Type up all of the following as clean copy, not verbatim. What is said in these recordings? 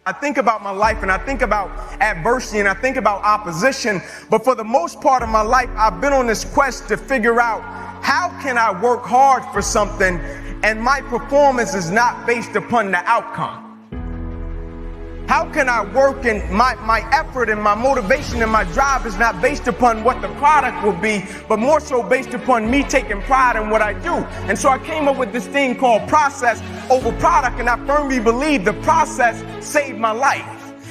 I think about my life and I think about adversity and I think about opposition, but for the most part of my life, I've been on this quest to figure out how can I work hard for something and my performance is not based upon the outcome. How can I work and my effort and my motivation and my drive is not based upon what the product will be, but more so based upon me taking pride in what I do. And so I came up with this thing called process over product, and I firmly believe the process saved my life.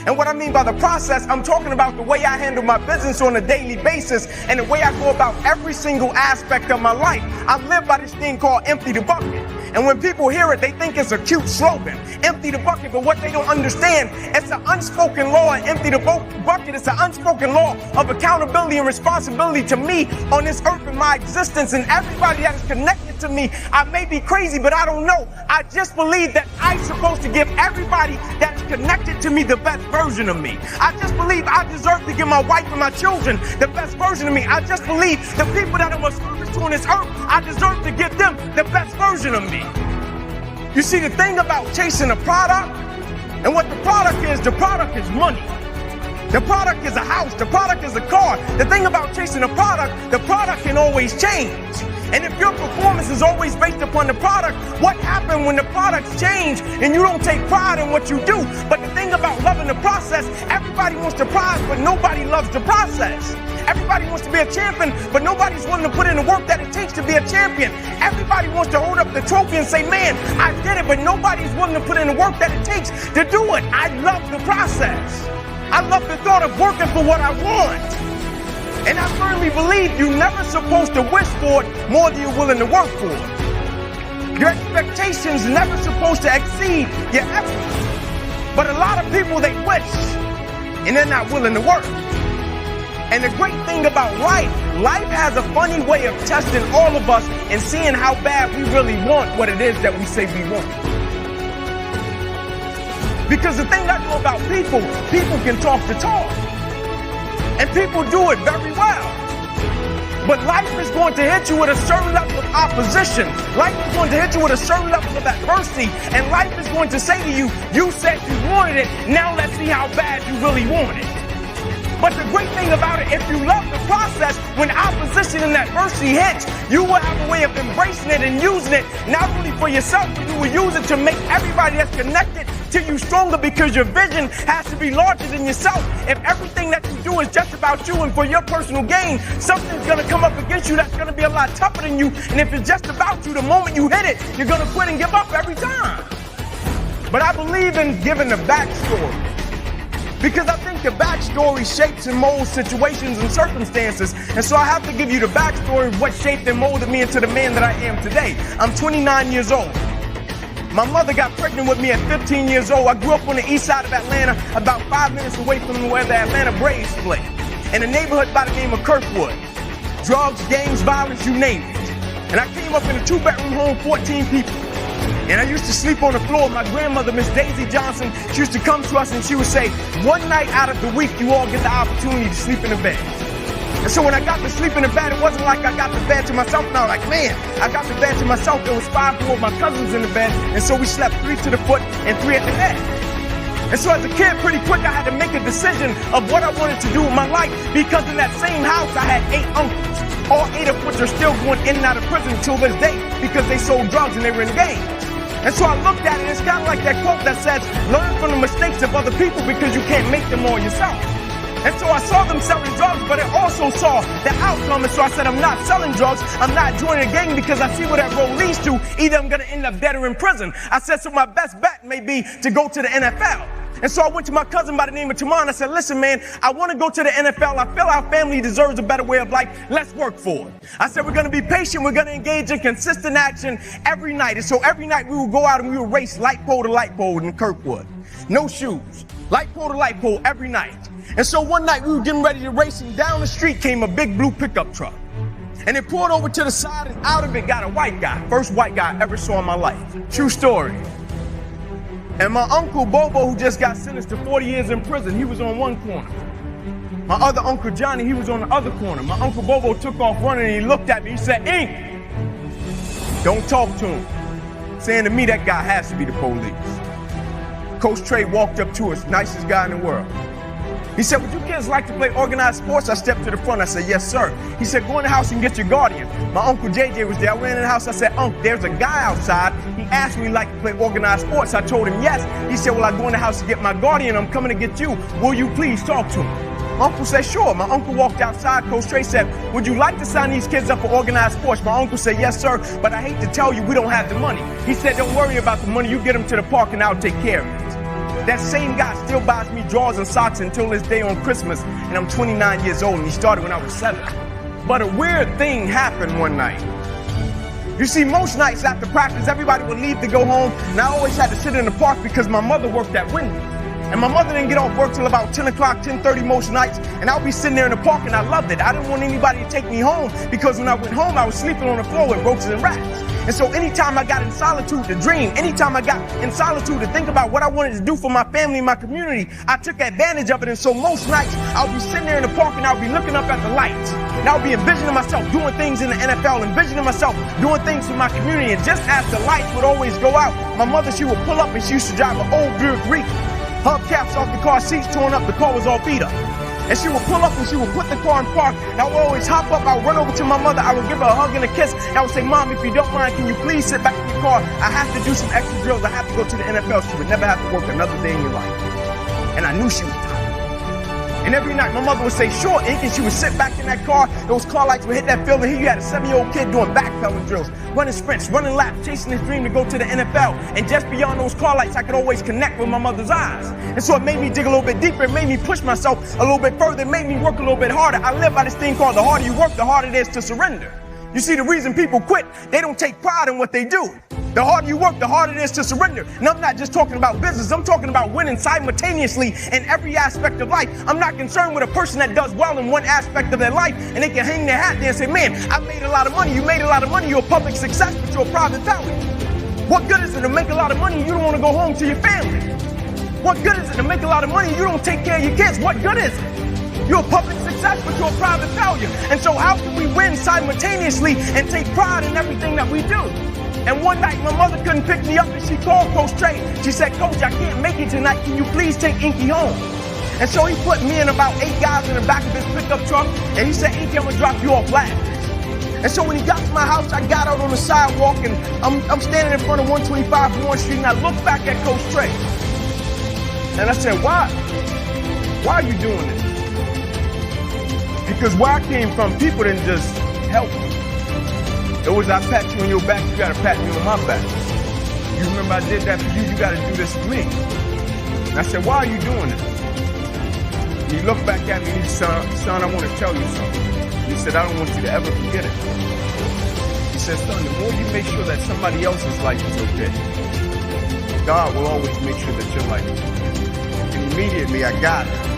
And what I mean by the process, I'm talking about the way I handle my business on a daily basis and the way I go about every single aspect of my life. I live by this thing called empty the bucket. And when people hear it, they think it's a cute slogan, empty the bucket, but what they don't understand, it's an unspoken law, and empty the bucket is an unspoken law of accountability and responsibility to me on this earth and my existence and everybody that is connected to me. I may be crazy, but I don't know. I just believe that I'm supposed to give everybody that is connected to me the best version of me. I just believe I deserve to give my wife and my children the best version of me. I just believe the people that I'm a service to on this earth, I deserve to give them the best version of me. You see, the thing about chasing a product and what the product is money. The product is a house. The product is a car. The thing about chasing a product, the product can always change. And if your performance is always based upon the product, what happens when the products change and you don't take pride in what you do? But the thing about loving the process, everybody wants the prize, but nobody loves the process. Everybody wants to be a champion, but nobody's willing to put in the work that it takes to be a champion. Everybody wants to hold up the trophy and say, man, I did it, but nobody's willing to put in the work that it takes to do it. I love the process. I love the thought of working for what I want. And I firmly believe you're never supposed to wish for it more than you're willing to work for it. Your expectations never supposed to exceed your effort. But a lot of people, they wish, and they're not willing to work. And the great thing about life has a funny way of testing all of us and seeing how bad we really want what it is that we say we want. Because the thing I know about people can talk the talk. And people do it very well. But life is going to hit you with a certain level of opposition. Life is going to hit you with a certain level of adversity. And life is going to say to you, you said you wanted it, now let's see how bad you really want it. But the great thing about it, if you love the process, when opposition and adversity hits, you will have a way of embracing it and using it, not only for yourself, but you will use it to make everybody that's connected to you stronger, because your vision has to be larger than yourself. If everything that you do is just about you and for your personal gain, something's going to come up against you that's going to be a lot tougher than you. And if it's just about you, the moment you hit it, you're going to quit and give up every time. But I believe in giving the backstory, because I think the backstory shapes and molds situations and circumstances. And so I have to give you the backstory of what shaped and molded me into the man that I am today. I'm 29 years old. My mother got pregnant with me at 15 years old. I grew up on the east side of Atlanta, about 5 minutes away from where the Atlanta Braves play, in a neighborhood by the name of Kirkwood. Drugs, gangs, violence, you name it. And I came up in a 2-bedroom home, 14 people. And I used to sleep on the floor. My grandmother, Miss Daisy Johnson, she used to come to us and she would say, one night out of the week, you all get the opportunity to sleep in the bed. And so when I got to sleep in the bed, it wasn't like I got the bed to myself. And I was like, man, I got the bed to myself. There was 5 more of my cousins in the bed. And so we slept 3 to the foot and 3 at the head. And so as a kid, pretty quick, I had to make a decision of what I wanted to do with my life, because in that same house, I had 8 uncles, all 8 of which are still going in and out of prison till this day because they sold drugs and they were in gangs. And so I looked at it, and it's kind of like that quote that says, learn from the mistakes of other people because you can't make them all yourself. And so I saw them selling drugs, but I also saw the outcome. And so I said, I'm not selling drugs. I'm not joining a gang, because I see where that road leads to. Either I'm going to end up dead or in prison. I said, so my best bet may be to go to the NFL. And so I went to my cousin by the name of Tamar, and I said, listen, man, I want to go to the NFL. I feel our family deserves a better way of life. Let's work for it. I said, we're going to be patient. We're going to engage in consistent action every night. And so every night we would go out and we would race light pole to light pole in Kirkwood. No shoes. Light pole to light pole every night. And so one night we were getting ready to race, and down the street came a big blue pickup truck. And it pulled over to the side, and out of it got a white guy. First white guy I ever saw in my life. True story. And my uncle Bobo, who just got sentenced to 40 years in prison, he was on one corner. My other uncle Johnny, he was on the other corner. My uncle Bobo took off running, and he looked at me. He said, Ink, don't talk to him. Saying to me, that guy has to be the police. Coach Trey walked up to us, nicest guy in the world. He said, would you kids like to play organized sports? I stepped to the front. I said, yes, sir. He said, go in the house and get your guardian. My uncle JJ was there. I went in the house. I said, Unc, there's a guy outside. He asked me if he liked to play organized sports. I told him yes. He said, well, I go in the house to get my guardian. I'm coming to get you. Will you please talk to him? My uncle said, sure. My uncle walked outside. Coach Trey said, would you like to sign these kids up for organized sports? My uncle said, yes, sir, but I hate to tell you, we don't have the money. He said, don't worry about the money. You get them to the park and I'll take care of it. That same guy still buys me drawers and socks until this day on Christmas, and I'm 29 years old, and he started when I was 7. But a weird thing happened one night. You see, most nights after practice, everybody would leave to go home, and I always had to sit in the park because my mother worked at Wendy's. And my mother didn't get off work till about 10 o'clock, 10:30 most nights, and I'll be sitting there in the park, and I loved it. I didn't want anybody to take me home because when I went home, I was sleeping on the floor with roaches and rats. And so anytime I got in solitude to dream, anytime I got in solitude to think about what I wanted to do for my family and my community, I took advantage of it. And so most nights I'll be sitting there in the park and I'll be looking up at the lights. And I'll be envisioning myself doing things in the NFL, envisioning myself doing things for my community. And just as the lights would always go out, my mother, she would pull up and she used to drive an old Buick Regal. Hubcaps off the car, seats torn up, the car was all beat up. And she would pull up and she would put the car in park, and I would always hop up, I would run over to my mother, I would give her a hug and a kiss, and I would say, Mom, if you don't mind, can you please sit back in your car? I have to do some extra drills, I have to go to the NFL. She would never have to work another day in your life. And I knew she was tired. And every night my mother would say, sure, Ink, and she would sit back in that car, those car lights would hit that field, and here you had a 7-year-old kid doing backpedaling drills, running sprints, running laps, chasing his dream to go to the NFL. And just beyond those car lights, I could always connect with my mother's eyes. And so it made me dig a little bit deeper, it made me push myself a little bit further, it made me work a little bit harder. I live by this thing called the harder you work, the harder it is to surrender. You see, the reason people quit, they don't take pride in what they do. The harder you work, the harder it is to surrender. And I'm not just talking about business. I'm talking about winning simultaneously in every aspect of life. I'm not concerned with a person that does well in one aspect of their life and they can hang their hat there and say, man, I made a lot of money. You made a lot of money. You're a public success, but you're a private failure. What good is it to make a lot of money and you don't want to go home to your family? What good is it to make a lot of money and you don't take care of your kids? What good is it? You're a public success, but you're a private failure. And so how can we win simultaneously and take pride in everything that we do? And one night, my mother couldn't pick me up, and she called Coach Trey. She said, Coach, I can't make it tonight. Can you please take Inky home? And so he put me and about 8 guys in the back of his pickup truck, and he said, Inky, I'm going to drop you off last. And so when he got to my house, I got out on the sidewalk, and I'm standing in front of 125 Warren Street, and I looked back at Coach Trey. And I said, why? Why are you doing this? Because where I came from, people didn't just help me. It was, I pat you on your back, you gotta pat me on my back. You remember I did that for you, you gotta do this for me. And I said, why are you doing this? And he looked back at me and he said, son, I want to tell you something. He said, I don't want you to ever forget it. He said, son, the more you make sure that somebody else's life is okay, God will always make sure that your life is. And immediately I got it.